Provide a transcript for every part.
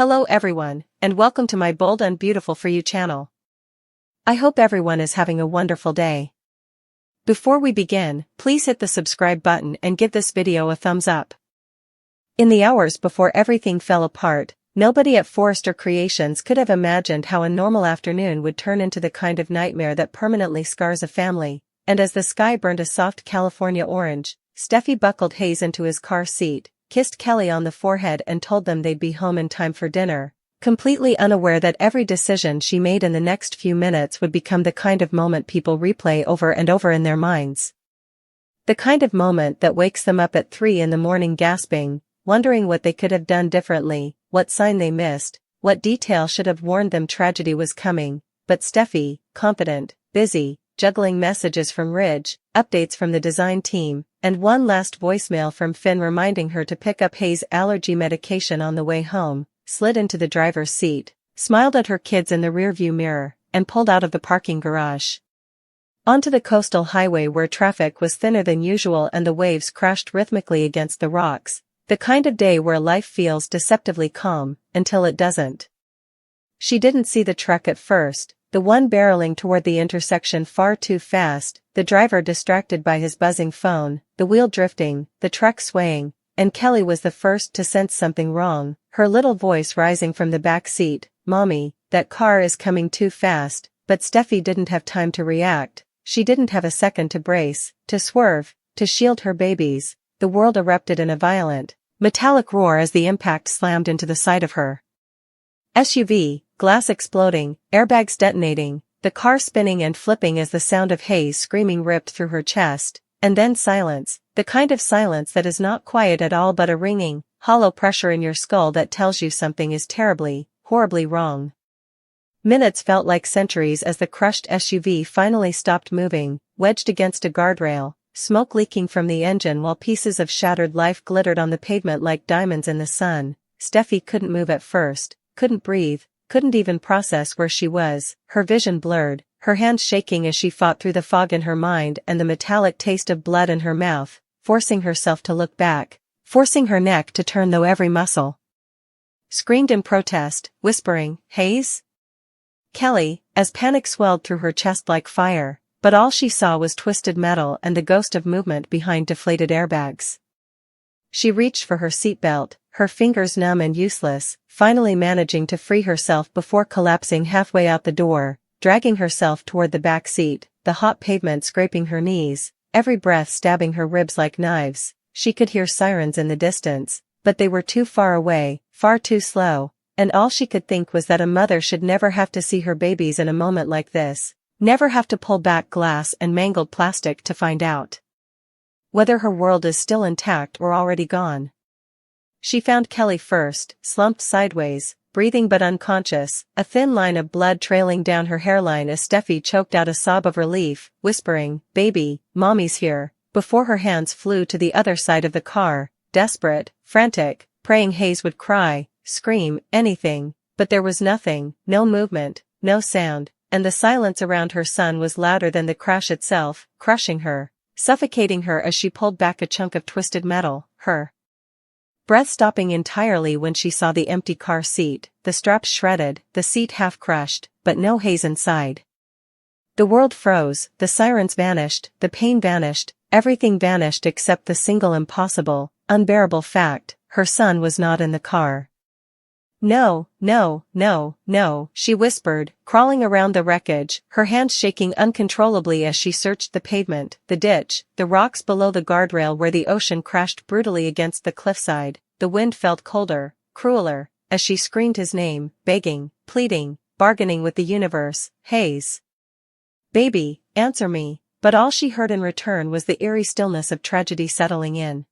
Hello everyone, and welcome to my Bold and Beautiful for You channel. I hope everyone is having a wonderful day. Before we begin, please hit the subscribe button and give this video a thumbs up. In the hours before everything fell apart, nobody at Forrester Creations could have imagined how a normal afternoon would turn into the kind of nightmare that permanently scars a family, and as the sky burned a soft California orange, Steffi buckled Hayes into his car seat, kissed Kelly on the forehead and told them they'd be home in time for dinner, completely unaware that every decision she made in the next few minutes would become the kind of moment people replay over and over in their minds. The kind of moment that wakes them up at 3 in the morning gasping, wondering what they could have done differently, what sign they missed, what detail should have warned them tragedy was coming, but Steffi, confident, busy, juggling messages from Ridge, updates from the design team, and one last voicemail from Finn reminding her to pick up Hayes' allergy medication on the way home, slid into the driver's seat, smiled at her kids in the rearview mirror, and pulled out of the parking garage. Onto the coastal highway where traffic was thinner than usual and the waves crashed rhythmically against the rocks, the kind of day where life feels deceptively calm, until it doesn't. She didn't see the truck at first, the one barreling toward the intersection far too fast, the driver distracted by his buzzing phone, the wheel drifting, the truck swaying, and Kelly was the first to sense something wrong, her little voice rising from the back seat, "Mommy, that car is coming too fast," but Steffi didn't have time to react, she didn't have a second to brace, to swerve, to shield her babies, the world erupted in a violent, metallic roar as the impact slammed into the side of her SUV, glass exploding, airbags detonating, the car spinning and flipping as the sound of Hayes screaming ripped through her chest, and then silence, the kind of silence that is not quiet at all but a ringing, hollow pressure in your skull that tells you something is terribly, horribly wrong. Minutes felt like centuries as the crushed SUV finally stopped moving, wedged against a guardrail, smoke leaking from the engine while pieces of shattered life glittered on the pavement like diamonds in the sun. Steffi couldn't move at first, couldn't breathe, couldn't even process where she was, her vision blurred, her hands shaking as she fought through the fog in her mind and the metallic taste of blood in her mouth, forcing herself to look back, forcing her neck to turn though every muscle screamed in protest, whispering, "Hayes?" Kelly, as panic swelled through her chest like fire, but all she saw was twisted metal and the ghost of movement behind deflated airbags. She reached for her seatbelt, her fingers numb and useless, finally managing to free herself before collapsing halfway out the door, dragging herself toward the back seat, the hot pavement scraping her knees, every breath stabbing her ribs like knives. She could hear sirens in the distance, but they were too far away, far too slow, and all she could think was that a mother should never have to see her babies in a moment like this, never have to pull back glass and mangled plastic to find out whether her world is still intact or already gone. She found Kelly first, slumped sideways, breathing but unconscious, a thin line of blood trailing down her hairline as Steffi choked out a sob of relief, whispering, "Baby, Mommy's here," before her hands flew to the other side of the car, desperate, frantic, praying Hayes would cry, scream, anything, but there was nothing, no movement, no sound, and the silence around her son was louder than the crash itself, crushing her, suffocating her as she pulled back a chunk of twisted metal, her breath stopping entirely when she saw the empty car seat, the straps shredded, the seat half crushed, but no Hayes inside. The world froze, the sirens vanished, the pain vanished, everything vanished except the single impossible, unbearable fact, her son was not in the car. "No, no, no, no," she whispered, crawling around the wreckage, her hands shaking uncontrollably as she searched the pavement, the ditch, the rocks below the guardrail where the ocean crashed brutally against the cliffside. The wind felt colder, crueler, as she screamed his name, begging, pleading, bargaining with the universe, "Hayes. Baby, answer me," but all she heard in return was the eerie stillness of tragedy settling in.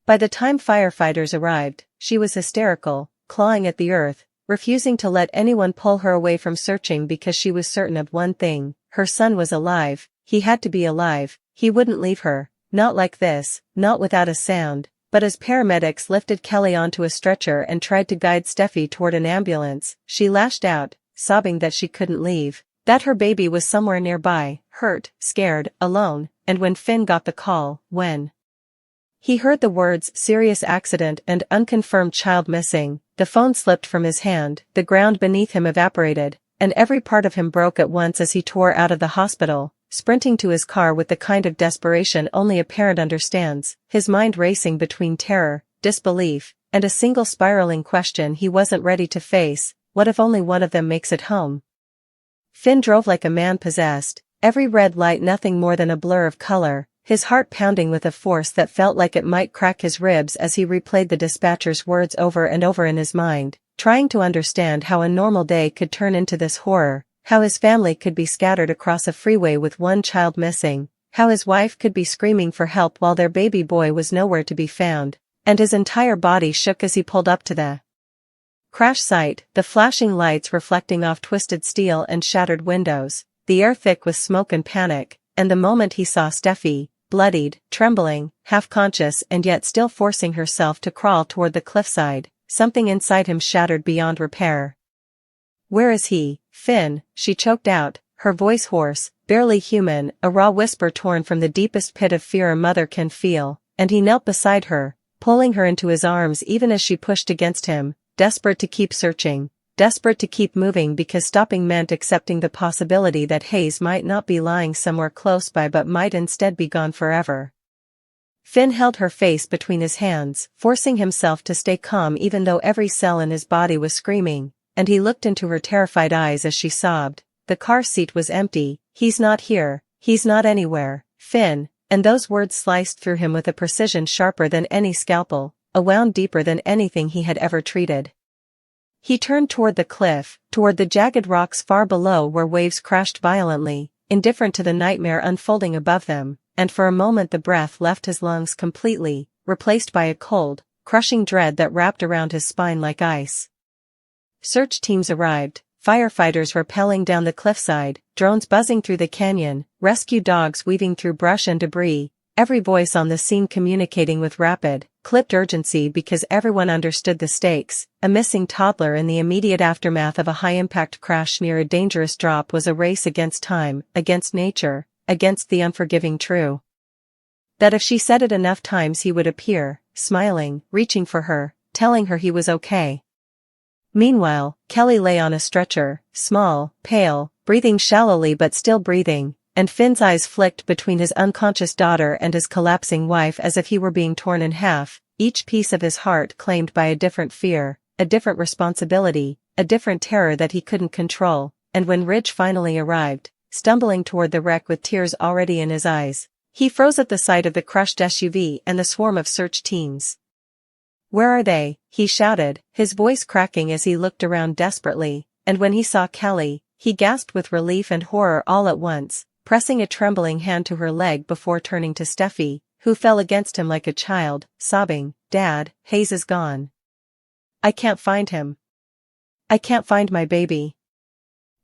By the time firefighters arrived, she was hysterical, clawing at the earth, refusing to let anyone pull her away from searching because she was certain of one thing, her son was alive, he had to be alive, he wouldn't leave her, not like this, not without a sound, but as paramedics lifted Kelly onto a stretcher and tried to guide Steffi toward an ambulance, she lashed out, sobbing that she couldn't leave, that her baby was somewhere nearby, hurt, scared, alone, and when Finn got the call, when He heard the words serious accident and unconfirmed child missing, the phone slipped from his hand, the ground beneath him evaporated, and every part of him broke at once as he tore out of the hospital, sprinting to his car with the kind of desperation only a parent understands, his mind racing between terror, disbelief, and a single spiraling question he wasn't ready to face: what if only one of them makes it home? Finn drove like a man possessed, every red light nothing more than a blur of color, his heart pounding with a force that felt like it might crack his ribs as he replayed the dispatcher's words over and over in his mind, trying to understand how a normal day could turn into this horror, how his family could be scattered across a freeway with one child missing, how his wife could be screaming for help while their baby boy was nowhere to be found, and his entire body shook as he pulled up to the crash site, the flashing lights reflecting off twisted steel and shattered windows, the air thick with smoke and panic, and the moment he saw Steffi, bloodied, trembling, half-conscious and yet still forcing herself to crawl toward the cliffside, something inside him shattered beyond repair. "Where is he, Finn?" she choked out, her voice hoarse, barely human, a raw whisper torn from the deepest pit of fear a mother can feel, and he knelt beside her, pulling her into his arms even as she pushed against him, desperate to keep searching, desperate to keep moving because stopping meant accepting the possibility that Hayes might not be lying somewhere close by but might instead be gone forever. Finn held her face between his hands, forcing himself to stay calm even though every cell in his body was screaming, and he looked into her terrified eyes as she sobbed. The car seat was empty. "He's not here, he's not anywhere, Finn," and those words sliced through him with a precision sharper than any scalpel, a wound deeper than anything he had ever treated. He turned toward the cliff, toward the jagged rocks far below where waves crashed violently, indifferent to the nightmare unfolding above them, and for a moment the breath left his lungs completely, replaced by a cold, crushing dread that wrapped around his spine like ice. Search teams arrived, firefighters rappelling down the cliffside, drones buzzing through the canyon, rescue dogs weaving through brush and debris, every voice on the scene communicating with rapid, clipped urgency because everyone understood the stakes. A missing toddler in the immediate aftermath of a high-impact crash near a dangerous drop was a race against time, against nature, against the unforgiving true. That if she said it enough times he would appear, smiling, reaching for her, telling her he was okay. Meanwhile, Kelly lay on a stretcher, small, pale, breathing shallowly but still breathing, and Finn's eyes flicked between his unconscious daughter and his collapsing wife as if he were being torn in half, each piece of his heart claimed by a different fear, a different responsibility, a different terror that he couldn't control. And when Ridge finally arrived, stumbling toward the wreck with tears already in his eyes, he froze at the sight of the crushed SUV and the swarm of search teams. "Where are they?" he shouted, his voice cracking as he looked around desperately, and when he saw Kelly, he gasped with relief and horror all at once, pressing a trembling hand to her leg before turning to Steffi, who fell against him like a child, sobbing, "Dad, Hayes is gone. I can't find him. I can't find my baby."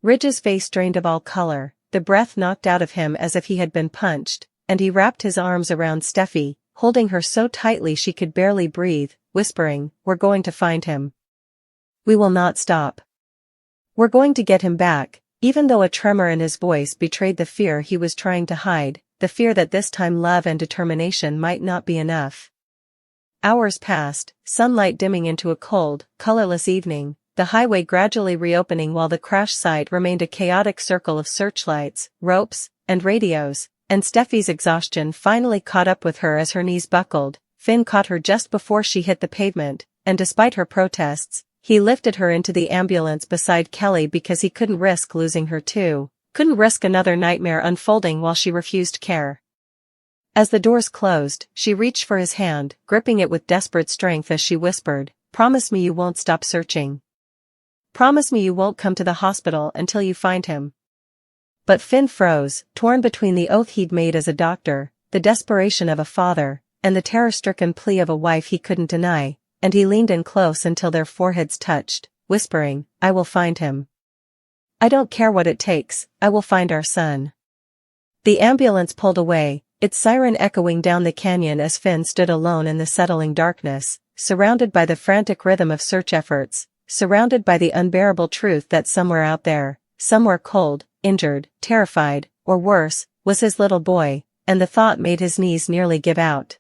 Ridge's face drained of all color, the breath knocked out of him as if he had been punched, and he wrapped his arms around Steffi, holding her so tightly she could barely breathe, whispering, "We're going to find him. We will not stop. We're going to get him back," even though a tremor in his voice betrayed the fear he was trying to hide, the fear that this time love and determination might not be enough. Hours passed, sunlight dimming into a cold, colorless evening, the highway gradually reopening while the crash site remained a chaotic circle of searchlights, ropes, and radios, and Steffi's exhaustion finally caught up with her as her knees buckled. Finn caught her just before she hit the pavement, and despite her protests, he lifted her into the ambulance beside Kelly because he couldn't risk losing her too, couldn't risk another nightmare unfolding while she refused care. As the doors closed, she reached for his hand, gripping it with desperate strength as she whispered, "Promise me you won't stop searching. Promise me you won't come to the hospital until you find him." But Finn froze, torn between the oath he'd made as a doctor, the desperation of a father, and the terror-stricken plea of a wife he couldn't deny, and he leaned in close until their foreheads touched, whispering, "I will find him. I don't care what it takes, I will find our son." The ambulance pulled away, its siren echoing down the canyon as Finn stood alone in the settling darkness, surrounded by the frantic rhythm of search efforts, surrounded by the unbearable truth that somewhere out there, somewhere cold, injured, terrified, or worse, was his little boy, and the thought made his knees nearly give out.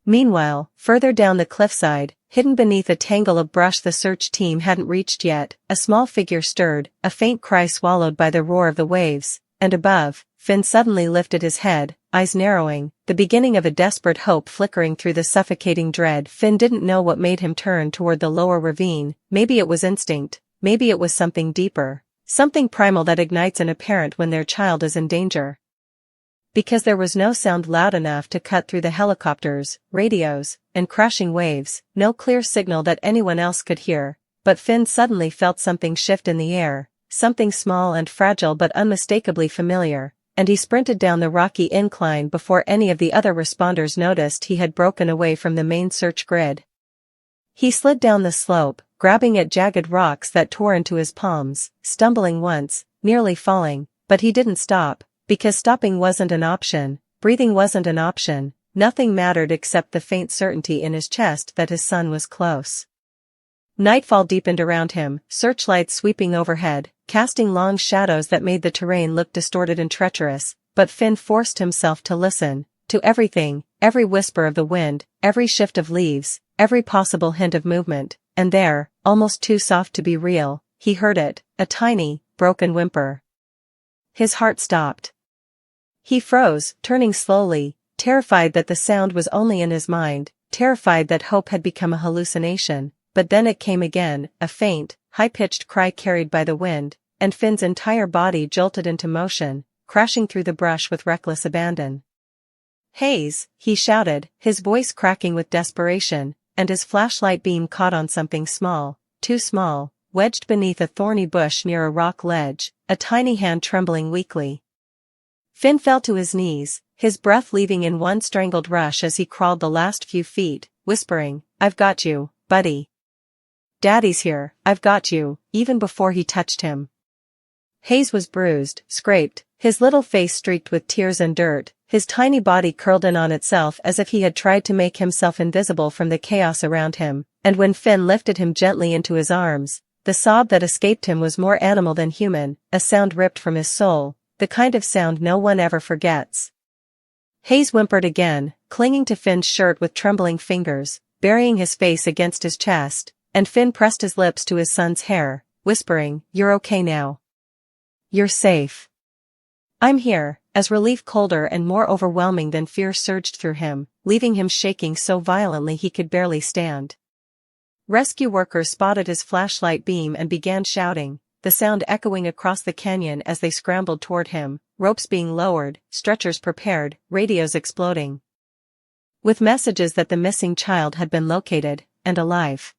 Meanwhile, further down the cliffside, hidden beneath a tangle of brush the search team hadn't reached yet, a small figure stirred, a faint cry swallowed by the roar of the waves, and above, Finn suddenly lifted his head, eyes narrowing, the beginning of a desperate hope flickering through the suffocating dread. Finn didn't know what made him turn toward the lower ravine. Maybe it was instinct, maybe it was something deeper, something primal that ignites in a parent when their child is in danger. Because there was no sound loud enough to cut through the helicopters, radios, and crashing waves, no clear signal that anyone else could hear, but Finn suddenly felt something shift in the air, something small and fragile but unmistakably familiar, and he sprinted down the rocky incline before any of the other responders noticed he had broken away from the main search grid. He slid down the slope, grabbing at jagged rocks that tore into his palms, stumbling once, nearly falling, but he didn't stop. Because stopping wasn't an option, breathing wasn't an option, nothing mattered except the faint certainty in his chest that his son was close. Nightfall deepened around him, searchlights sweeping overhead, casting long shadows that made the terrain look distorted and treacherous, but Finn forced himself to listen, to everything, every whisper of the wind, every shift of leaves, every possible hint of movement, and there, almost too soft to be real, he heard it, a tiny, broken whimper. His heart stopped. He froze, turning slowly, terrified that the sound was only in his mind, terrified that hope had become a hallucination, but then it came again, a faint, high-pitched cry carried by the wind, and Finn's entire body jolted into motion, crashing through the brush with reckless abandon. "Hayes," he shouted, his voice cracking with desperation, and his flashlight beam caught on something small, too small, wedged beneath a thorny bush near a rock ledge, a tiny hand trembling weakly. Finn fell to his knees, his breath leaving in one strangled rush as he crawled the last few feet, whispering, "I've got you, buddy. Daddy's here, I've got you," even before he touched him. Hayes was bruised, scraped, his little face streaked with tears and dirt, his tiny body curled in on itself as if he had tried to make himself invisible from the chaos around him, and when Finn lifted him gently into his arms, the sob that escaped him was more animal than human, a sound ripped from his soul, the kind of sound no one ever forgets. Hayes whimpered again, clinging to Finn's shirt with trembling fingers, burying his face against his chest, and Finn pressed his lips to his son's hair, whispering, "You're okay now. You're safe. I'm here," as relief colder and more overwhelming than fear surged through him, leaving him shaking so violently he could barely stand. Rescue workers spotted his flashlight beam and began shouting, the sound echoing across the canyon as they scrambled toward him, ropes being lowered, stretchers prepared, radios exploding with messages that the missing child had been located, and alive.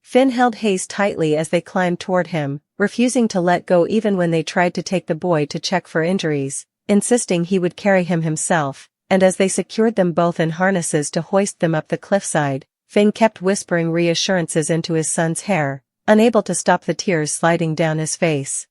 Finn held Hayes tightly as they climbed toward him, refusing to let go even when they tried to take the boy to check for injuries, insisting he would carry him himself, and as they secured them both in harnesses to hoist them up the cliffside, Finn kept whispering reassurances into his son's hair, unable to stop the tears sliding down his face.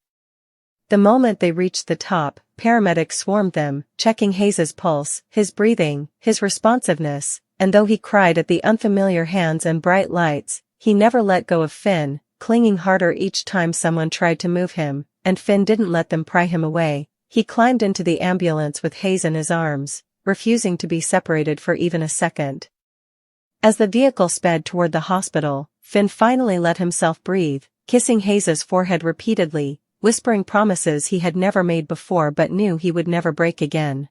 The moment they reached the top, paramedics swarmed them, checking Hayes's pulse, his breathing, his responsiveness, and though he cried at the unfamiliar hands and bright lights, he never let go of Finn, clinging harder each time someone tried to move him, and Finn didn't let them pry him away. He climbed into the ambulance with Hayes in his arms, refusing to be separated for even a second. As the vehicle sped toward the hospital, Finn finally let himself breathe, kissing Hayes's forehead repeatedly, whispering promises he had never made before but knew he would never break again.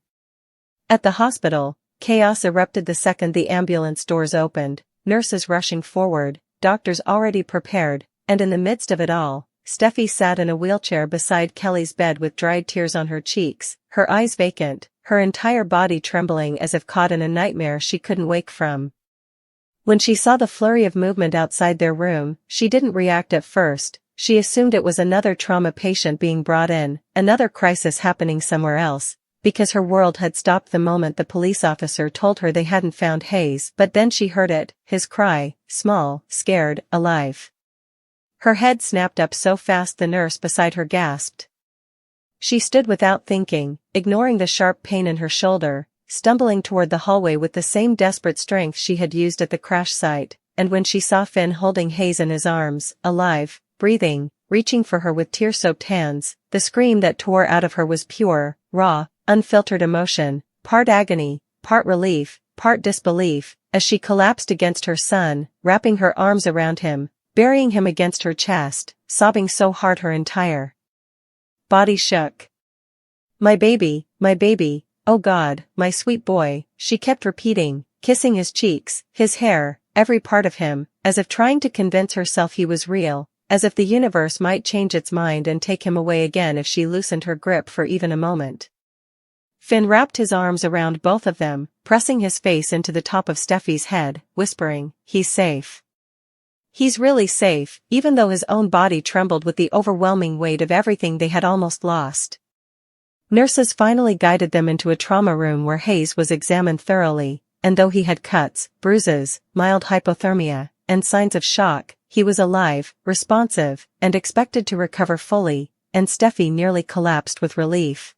At the hospital, chaos erupted the second the ambulance doors opened, nurses rushing forward, doctors already prepared, and in the midst of it all, Steffi sat in a wheelchair beside Kelly's bed with dried tears on her cheeks, her eyes vacant, her entire body trembling as if caught in a nightmare she couldn't wake from. When she saw the flurry of movement outside their room, she didn't react at first. She assumed it was another trauma patient being brought in, another crisis happening somewhere else, because her world had stopped the moment the police officer told her they hadn't found Hayes. But then she heard it, his cry, small, scared, alive. Her head snapped up so fast the nurse beside her gasped. She stood without thinking, ignoring the sharp pain in her shoulder, stumbling toward the hallway with the same desperate strength she had used at the crash site, and when she saw Finn holding Hayes in his arms, alive, breathing, reaching for her with tear-soaked hands, the scream that tore out of her was pure, raw, unfiltered emotion, part agony, part relief, part disbelief, as she collapsed against her son, wrapping her arms around him, burying him against her chest, sobbing so hard her entire body shook. My baby, oh God, my sweet boy," she kept repeating, kissing his cheeks, his hair, every part of him, as if trying to convince herself he was real, as if the universe might change its mind and take him away again if she loosened her grip for even a moment. Finn wrapped his arms around both of them, pressing his face into the top of Steffi's head, whispering, "He's safe. He's really safe," even though his own body trembled with the overwhelming weight of everything they had almost lost. Nurses finally guided them into a trauma room where Hayes was examined thoroughly, and though he had cuts, bruises, mild hypothermia, and signs of shock, he was alive, responsive, and expected to recover fully, and Steffi nearly collapsed with relief.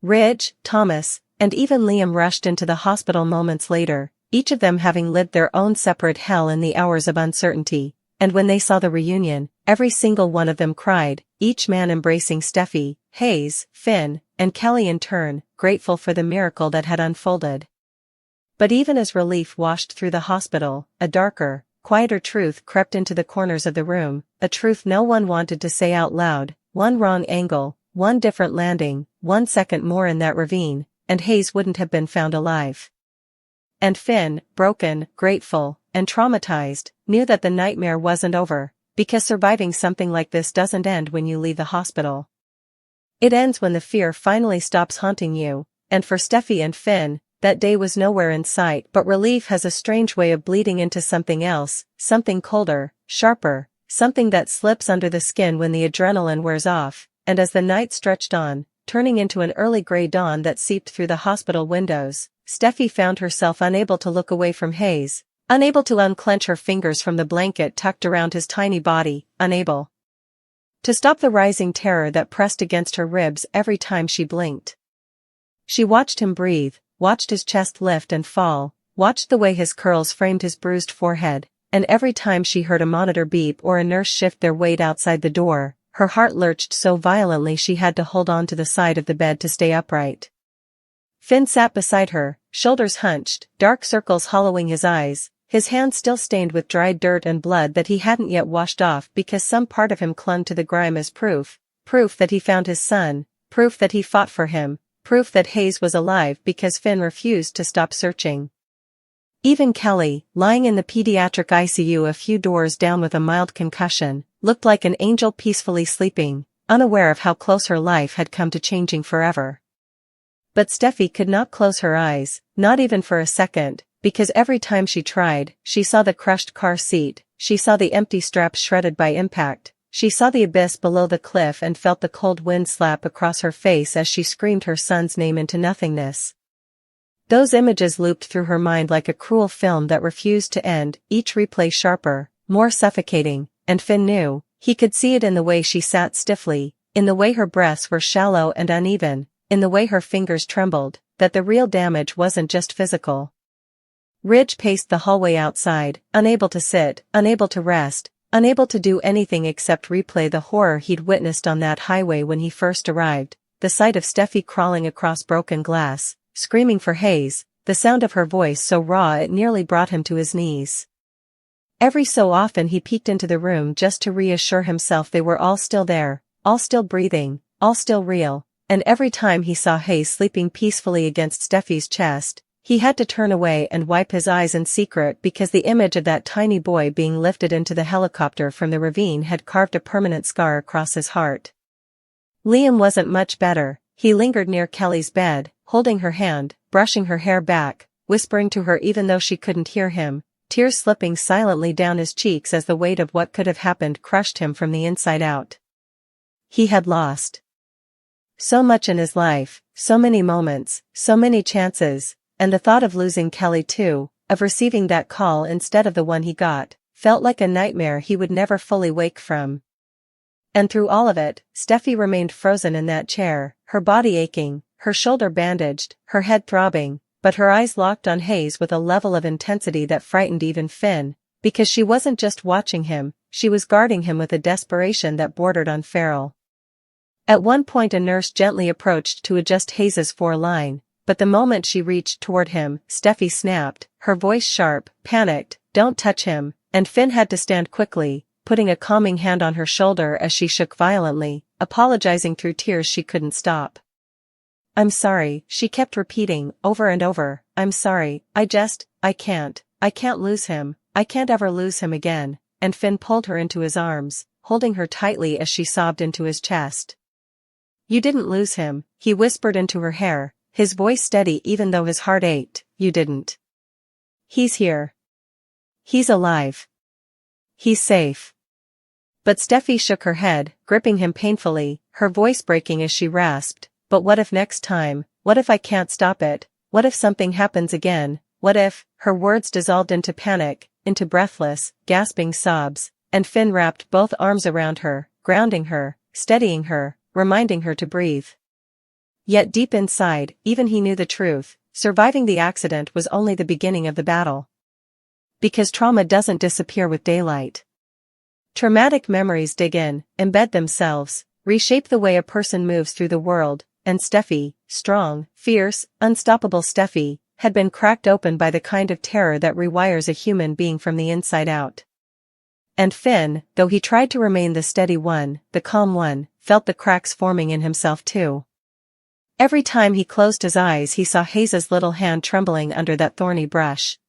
Ridge, Thomas, and even Liam rushed into the hospital moments later, each of them having lived their own separate hell in the hours of uncertainty, and when they saw the reunion, every single one of them cried, each man embracing Steffi, Hayes, Finn, and Kelly in turn, grateful for the miracle that had unfolded. But even as relief washed through the hospital, a darker, quieter truth crept into the corners of the room, a truth no one wanted to say out loud: one wrong angle, one different landing, 1 second more in that ravine, and Hayes wouldn't have been found alive. And Finn, broken, grateful, and traumatized, knew that the nightmare wasn't over, because surviving something like this doesn't end when you leave the hospital. It ends when the fear finally stops haunting you, and for Steffi and Finn, that day was nowhere in sight. But relief has a strange way of bleeding into something else, something colder, sharper, something that slips under the skin when the adrenaline wears off, and as the night stretched on, turning into an early gray dawn that seeped through the hospital windows, Steffi found herself unable to look away from Hayes, unable to unclench her fingers from the blanket tucked around his tiny body, unable to stop the rising terror that pressed against her ribs every time she blinked. She watched him breathe, watched his chest lift and fall, watched the way his curls framed his bruised forehead, and every time she heard a monitor beep or a nurse shift their weight outside the door, her heart lurched so violently she had to hold on to the side of the bed to stay upright. Finn sat beside her, shoulders hunched, dark circles hollowing his eyes, his hands still stained with dried dirt and blood that he hadn't yet washed off because some part of him clung to the grime as proof that he found his son, proof that he fought for him, proof that Hayes was alive because Finn refused to stop searching. Even Kelly, lying in the pediatric ICU a few doors down with a mild concussion, looked like an angel peacefully sleeping, unaware of how close her life had come to changing forever. But Steffi could not close her eyes, not even for a second, because every time she tried, she saw the crushed car seat, she saw the empty straps shredded by impact, she saw the abyss below the cliff and felt the cold wind slap across her face as she screamed her son's name into nothingness. Those images looped through her mind like a cruel film that refused to end, each replay sharper, more suffocating, and Finn knew, he could see it in the way she sat stiffly, in the way her breaths were shallow and uneven, in the way her fingers trembled, that the real damage wasn't just physical. Ridge paced the hallway outside, unable to sit, unable to rest, unable to do anything except replay the horror he'd witnessed on that highway when he first arrived, the sight of Steffi crawling across broken glass, screaming for Hayes, the sound of her voice so raw it nearly brought him to his knees. Every so often he peeked into the room just to reassure himself they were all still there, all still breathing, all still real, and every time he saw Hayes sleeping peacefully against Steffi's chest, he had to turn away and wipe his eyes in secret because the image of that tiny boy being lifted into the helicopter from the ravine had carved a permanent scar across his heart. Liam wasn't much better. He lingered near Kelly's bed, holding her hand, brushing her hair back, whispering to her even though she couldn't hear him, tears slipping silently down his cheeks as the weight of what could have happened crushed him from the inside out. He had lost so much in his life, so many moments, so many chances, and the thought of losing Kelly too, of receiving that call instead of the one he got, felt like a nightmare he would never fully wake from. And through all of it, Steffi remained frozen in that chair, her body aching, her shoulder bandaged, her head throbbing, but her eyes locked on Hayes with a level of intensity that frightened even Finn, because she wasn't just watching him, she was guarding him with a desperation that bordered on feral. At one point a nurse gently approached to adjust Hayes's foreline, but the moment she reached toward him, Steffi snapped, her voice sharp, panicked, "Don't touch him," and Finn had to stand quickly, putting a calming hand on her shoulder as she shook violently, apologizing through tears she couldn't stop. "I'm sorry," she kept repeating, over and over, "I'm sorry, I can't lose him, I can't ever lose him again," and Finn pulled her into his arms, holding her tightly as she sobbed into his chest. "You didn't lose him," he whispered into her hair, his voice steady even though his heart ached, "you didn't. He's here. He's alive. He's safe." But Steffi shook her head, gripping him painfully, her voice breaking as she rasped, "But what if next time, what if I can't stop it, what if something happens again, what if—" Her words dissolved into panic, into breathless, gasping sobs, and Finn wrapped both arms around her, grounding her, steadying her, reminding her to breathe. Yet deep inside, even he knew the truth, surviving the accident was only the beginning of the battle. Because trauma doesn't disappear with daylight. Traumatic memories dig in, embed themselves, reshape the way a person moves through the world, and Steffi, strong, fierce, unstoppable Steffi, had been cracked open by the kind of terror that rewires a human being from the inside out. And Finn, though he tried to remain the steady one, the calm one, felt the cracks forming in himself too. Every time he closed his eyes he saw Haze's little hand trembling under that thorny brush.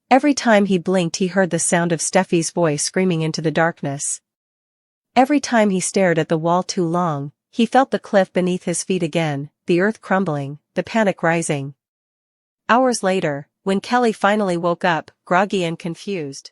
Every time he blinked he heard the sound of Steffi's voice screaming into the darkness. Every time he stared at the wall too long, he felt the cliff beneath his feet again, the earth crumbling, the panic rising. Hours later, when Kelly finally woke up, groggy and confused,